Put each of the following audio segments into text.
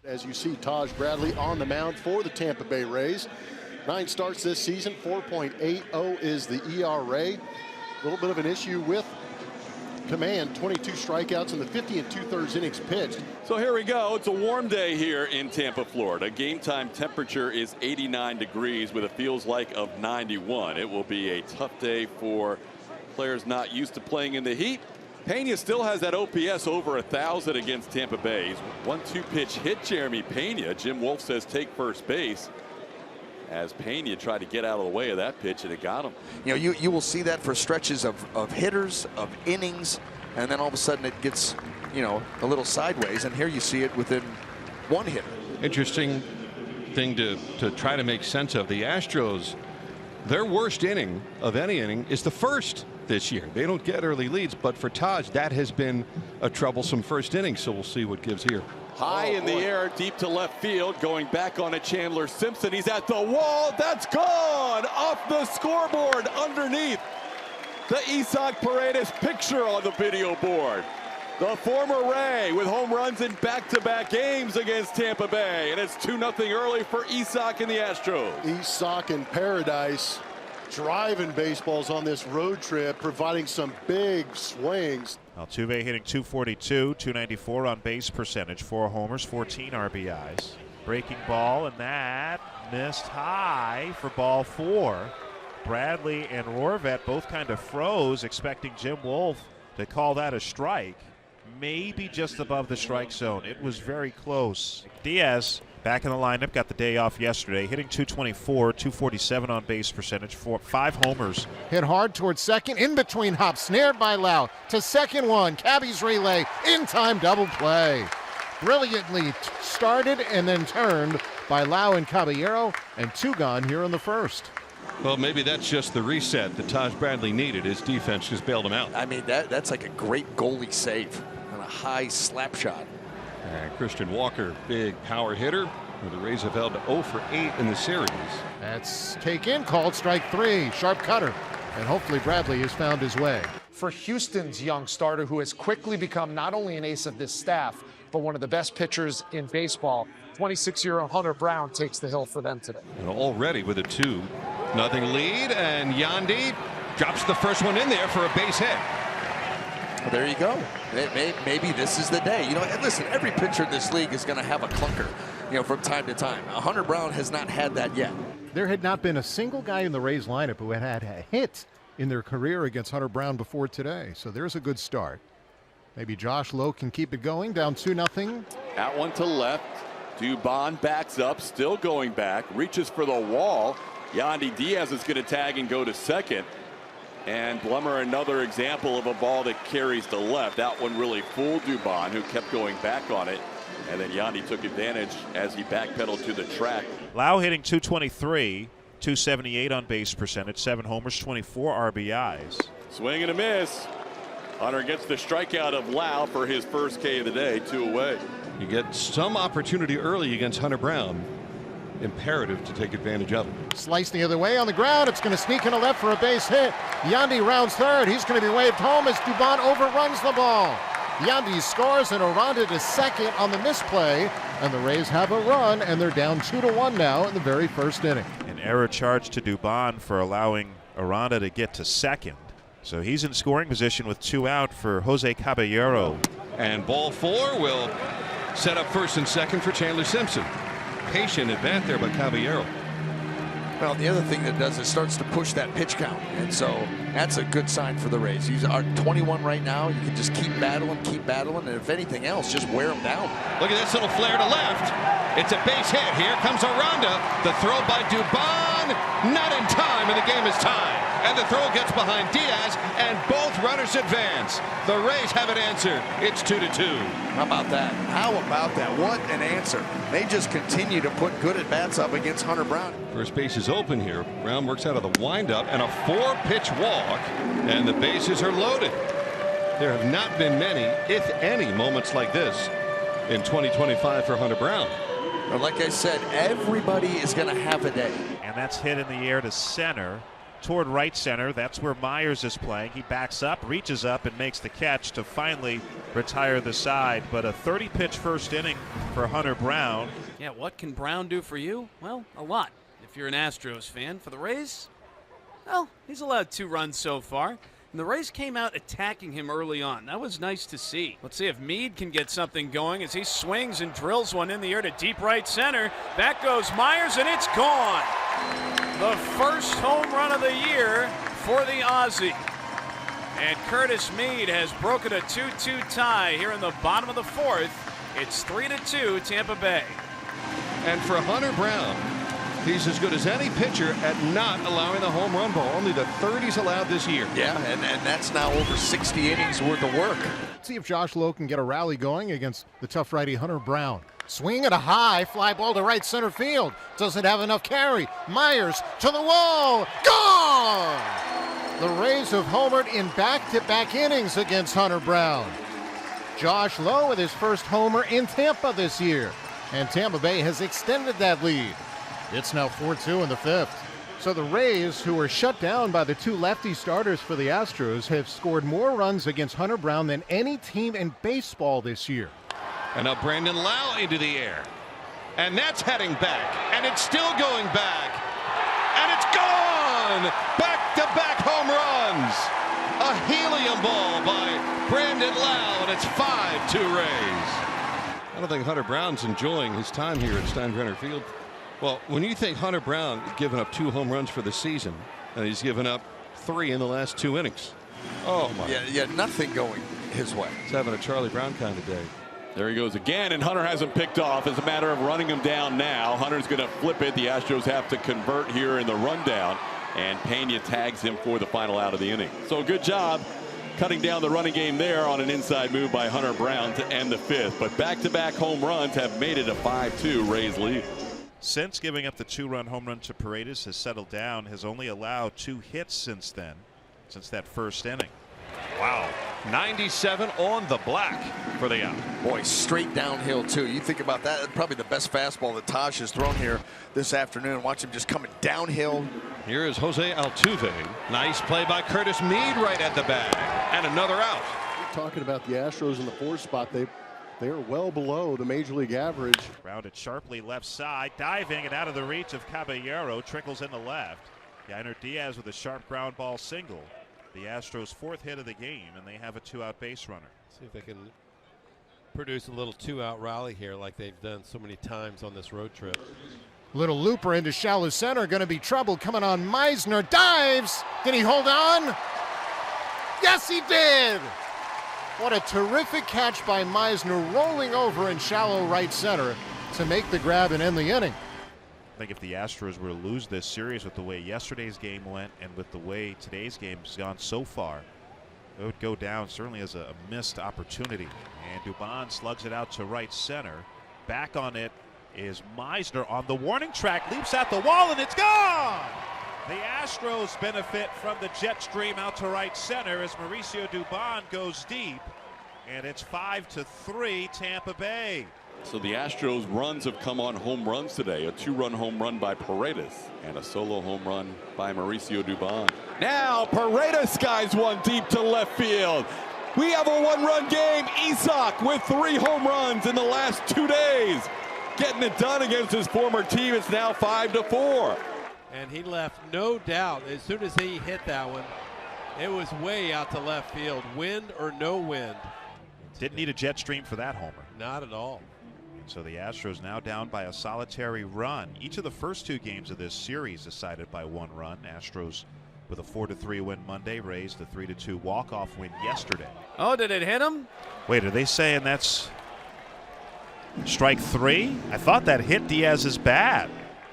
As you see, Taj Bradley on the mound for the Tampa Bay Rays. 9 starts this season, 4.80 is the ERA. A little bit of an issue with command, 22 strikeouts in the 50 2/3 innings pitched. So here we go. It's a warm day here in Tampa, Florida. Game time temperature is 89 degrees with a feels like of 91. It will be a tough day for players not used to playing in the heat. Pena still has that OPS over 1,000 against Tampa Bay. He's 1-2 pitch hit Jeremy Pena. Jim Wolf says take first base, as Pena tried to get out of the way of that pitch, and it got him. You know, you will see that for stretches of hitters, of innings, and then all of a sudden it gets, you know, a little sideways, and here you see it within one hitter. Interesting thing to try to make sense of. The Astros, their worst inning of any inning is the first this year. They don't get early leads, but for Taj, that has been a troublesome first inning, so we'll see what gives here. High in the air, deep to left field, going back on a Chandler Simpson. He's at the wall. That's gone off the scoreboard underneath the Isaac Paredes picture on the video board. The former Ray with home runs in back-to-back games against Tampa Bay, and it's 2-0 early for Isaac and the Astros. Isaac in paradise, driving baseballs on this road trip, providing some big swings. Altuve hitting .242, .294 on base percentage, 4 homers, 14 RBIs. Breaking ball, and that missed high for ball 4. Bradley and Rorvet both kind of froze, expecting Jim Wolf to call that a strike. Maybe just above the strike zone. It was very close. Diaz back in the lineup, got the day off yesterday, hitting .224, .247 on base percentage, 5 homers. Hit hard towards second, in between hops, snared by Lowe to second one. Cabby's relay, in time double play. Brilliantly started and then turned by Lowe and Caballero, and 2 gone here in the first. Well, maybe that's just the reset that Taj Bradley needed. His defense just bailed him out. I mean, that's like a great goalie save on a high slap shot. Christian Walker, big power hitter. The Rays have held 0 for 8 in the series. That's taken, called strike 3, sharp cutter, and hopefully Bradley has found his way. For Houston's young starter, who has quickly become not only an ace of this staff, but one of the best pitchers in baseball, 26-year-old Hunter Brown takes the hill for them today. And already with a 2-0 lead, and Yandy drops the first one in there for a base hit. Well, there you go. Maybe this is the day. You know, and listen, every pitcher in this league is going to have a clunker, you know, from time to time. Hunter Brown has not had that yet. There had not been a single guy in the Rays lineup who had a hit in their career against Hunter Brown before today. So there's a good start. Maybe Josh Lowe can keep it going, down 2-0. Out one to left. Dubon backs up, still going back, reaches for the wall. Yandy Diaz is going to tag and go to second. And Blummer, another example of a ball that carries to left. That one really fooled Dubon, who kept going back on it. And then Yandy took advantage as he backpedaled to the track. Lowe hitting .223, .278 on base percentage, 7 homers, 24 RBIs. Swing and a miss. Hunter gets the strikeout of Lowe for his first K of the day, 2 away. You get some opportunity early against Hunter Brown. Imperative to take advantage of it. Sliced the other way on the ground. It's going to sneak in a left for a base hit. Yandy rounds third. He's going to be waved home as Dubon overruns the ball. Yandy scores, and Aranda to second on the misplay. And the Rays have a run, and they're down 2-1 now in the very first inning. An error charge to Dubon for allowing Aranda to get to second. So he's in scoring position with 2 out for Jose Caballero. And ball 4 will set up first and second for Chandler Simpson. Patient at bat there by Caballero. Well, the other thing that does is starts to push that pitch count, and so that's a good sign for the Rays. You are 21 right now. You can just keep battling, and if anything else, just wear them down. Look at this little flare to left. It's a base hit. Here comes Aranda. The throw by Dubon, not in time, and the game is tied. And the throw gets behind Diaz, and both runners advance. The Rays have it answered. It's 2-2. How about that? How about that? What an answer. They just continue to put good at-bats up against Hunter Brown. First base is open here. Brown works out of the windup and a 4-pitch walk, and the bases are loaded. There have not been many, if any, moments like this in 2025 for Hunter Brown. Well, like I said, everybody is going to have a day. And that's hit in the air to center. toward right center. That's where Myers is playing. He backs up, reaches up, and makes the catch to finally retire the side. But a 30-pitch first inning for Hunter Brown. Yeah, what can Brown do for you? Well, a lot. If you're an Astros fan. For the Rays, well, he's allowed 2 runs so far. And the Rays came out attacking him early on. That was nice to see. Let's see if Meade can get something going as he swings and drills one in the air to deep right center. Back goes Myers, and it's gone. The first home run of the year for the Aussie. And Curtis Meade has broken a 2-2 tie here in the bottom of the 4th. It's 3-2 Tampa Bay. And for Hunter Brown, he's as good as any pitcher at not allowing the home run ball. Only the 3rd he's allowed this year. Yeah, and that's now over 60 innings worth of work. See if Josh Lowe can get a rally going against the tough righty Hunter Brown. Swing at a high fly ball to right center field. Doesn't have enough carry. Myers to the wall. Gone! The Rays have homered in back-to-back innings against Hunter Brown. Josh Lowe with his first homer in Tampa this year. And Tampa Bay has extended that lead. It's now 4-2 in the 5th. So the Rays, who were shut down by the 2 lefty starters for the Astros, have scored more runs against Hunter Brown than any team in baseball this year. And now Brandon Lowe into the air. And that's heading back. And it's still going back. And it's gone! Back-to-back home runs. A helium ball by Brandon Lowe, and it's 5-2 Rays. I don't think Hunter Brown's enjoying his time here at Steinbrenner Field. Well, when you think Hunter Brown giving up 2 home runs for the season, and he's given up 3 in the last 2 innings. Oh, my. Yeah, nothing going his way. He's having a Charlie Brown kind of day. There he goes again, and Hunter hasn't picked off. It's a matter of running him down now. Hunter's going to flip it. The Astros have to convert here in the rundown, and Pena tags him for the final out of the inning. So good job cutting down the running game there on an inside move by Hunter Brown to end the 5th. But back-to-back home runs have made it a 5-2 Rays lead. Since giving up the 2-run home run to Paredes, has settled down, has only allowed 2 hits since then, since that first inning. Wow. 97 on the black for the out. Boy, straight downhill, too. You think about that, probably the best fastball that Taj has thrown here this afternoon. Watch him just coming downhill. Here is Jose Altuve. Nice play by Curtis Meade right at the bag. And another out. We're talking about the Astros in the 4th spot. They are well below the major league average. Grounded sharply left side, diving and out of the reach of Caballero, trickles in the left. Yainer Diaz with a sharp ground ball single. The Astros' 4th hit of the game, and they have a 2-out base runner. See if they can produce a little 2-out rally here like they've done so many times on this road trip. Little looper into shallow center, going to be trouble coming on. Meisner dives. Did he hold on? Yes, he did. What a terrific catch by Meisner, rolling over in shallow right center to make the grab and end the inning. I think if the Astros were to lose this series with the way yesterday's game went and with the way today's game has gone so far, it would go down certainly as a missed opportunity. And Dubon slugs it out to right center. Back on it is Meisner on the warning track, leaps at the wall, and it's gone! The Astros benefit from the jet stream out to right center as Mauricio Dubon goes deep, and it's 5-3 Tampa Bay. So the Astros runs have come on home runs today. A 2-run home run by Paredes and a solo home run by Mauricio Dubon. Now Paredes skies one deep to left field. We have a 1-run game. Isak with 3 home runs in the last 2 days. Getting it done against his former team. It's now 5-4. And he left no doubt as soon as he hit that one. It was way out to left field, wind or no wind. Didn't need a jet stream for that homer. Not at all. So the Astros now down by a solitary run. Each of the first 2 games of this series decided by 1 run. Astros with a 4-3 win Monday, raised a 3-2 walk-off win yesterday. Oh, did it hit him? Wait, are they saying that's strike 3? I thought that hit Diaz's bat.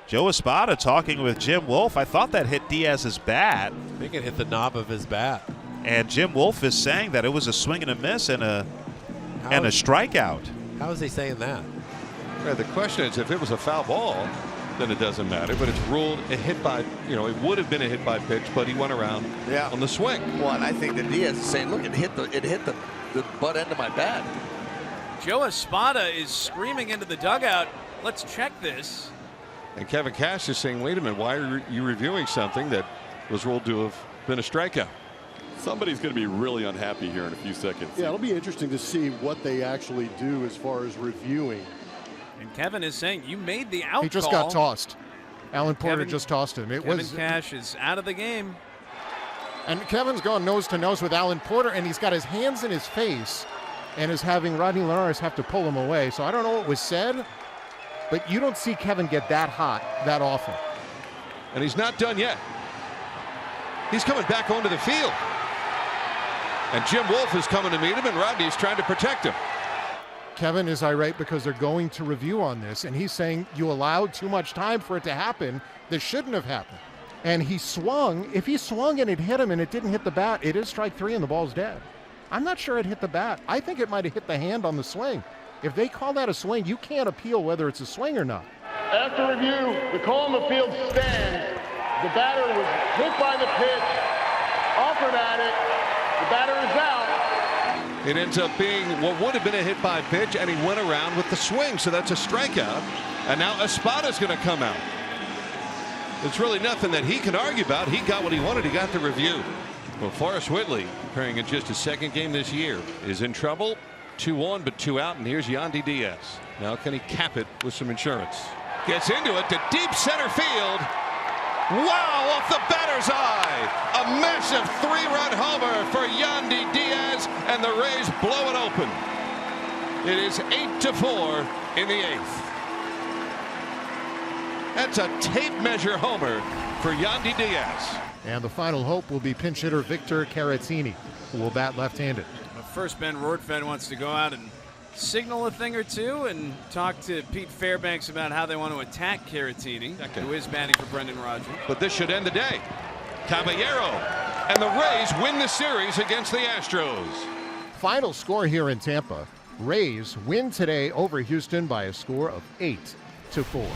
Joe Espada talking with Jim Wolf. I thought that hit Diaz's bat. I think it hit the knob of his bat. And Jim Wolf is saying that it was a swing and a miss and a strikeout. How is he saying that? Yeah, the question is, if it was a foul ball, then it doesn't matter. But it's ruled a hit by, it would have been a hit by pitch, but he went around on the swing. Well, and I think that Diaz is saying, look, it hit the butt end of my bat. Joe Espada is screaming into the dugout. Let's check this. And Kevin Cash is saying, wait a minute, why are you reviewing something that was ruled to have been a strikeout. Somebody's going to be really unhappy here in a few seconds. Yeah, it'll be interesting to see what they actually do as far as reviewing. And Kevin is saying you made the out He just call. got tossed. Alan Porter Kevin- just tossed him. Kevin Cash is out of the game. And Kevin's gone nose to nose with Alan Porter, and he's got his hands in his face and is having Rodney Linares have to pull him away. So I don't know what was said, but you don't see Kevin get that hot that often. And he's not done yet. He's coming back onto the field. And Jim Wolf is coming to meet him, and Rodney's trying to protect him. Kevin is irate because they're going to review on this, and he's saying you allowed too much time for it to happen. This shouldn't have happened. And he swung. If he swung and it hit him and it didn't hit the bat, it is strike three and the ball's dead. I'm not sure it hit the bat. I think it might have hit the hand on the swing. If they call that a swing, you can't appeal whether it's a swing or not. After review, the call on the field stands. The batter was hit by the pitch, offered at it. The batter is out. It ends up being what would have been a hit by pitch, and he went around with the swing, so that's a strikeout. And now Espada's going to come out. It's really nothing that he can argue about. He got what he wanted. He got the review. Well, Forrest Whitley, appearing in just his second game this year, is in trouble. 2 on, but 2 out, and here's Yandy Diaz. Now can he cap it with some insurance? Gets into it to deep center field. Wow, off the batter's eye. A massive 3-run homer for Yandy Diaz, and the Rays blow it open. It is 8-4 in the 8th. That's a tape measure homer for Yandy Diaz. And the final hope will be pinch hitter Victor Caratini, who will bat left-handed. But first, Ben Rortfed wants to go out and signal a thing or two and talk to Pete Fairbanks about how they want to attack Caratini, who is batting for Brendan Rodgers. But this should end the day. Caballero, and the Rays win the series against the Astros. Final score here in Tampa. Rays win today over Houston by a score of 8-4.